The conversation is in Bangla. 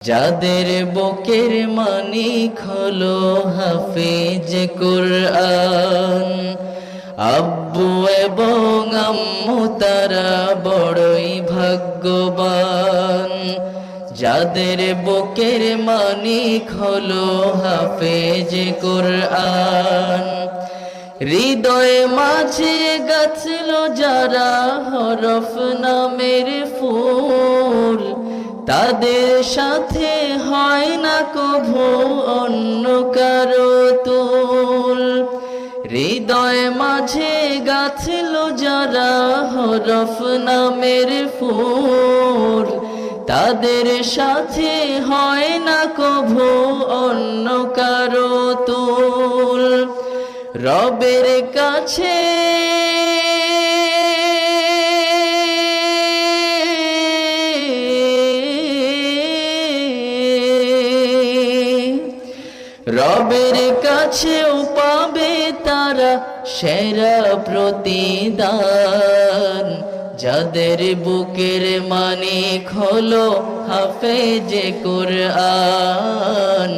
যাদের বুকের মানিক হলো হাফেজ কুরআন, আব্বু এবং আম্মু তারা বড়ই ভাগ্যবান। যাদের বুকের মানিক হলো হাফেজ কুরআন, হৃদয়ে মাঝে গাছল যারা হরফ নামের ফুল, তাদের সাথে হয় না কভু অন্য কারো তুল। হৃদয়ে মাঝে গাছল যারা হরফ নামের ফুল, তাদের সাথে হয় না কভু অন্য কারো তুল। রবের কাছে রবের কাছেও পাবে তারা সেরা প্রতিদান। যাদের বুকের মানিক হলো হাফেজ কুরআন।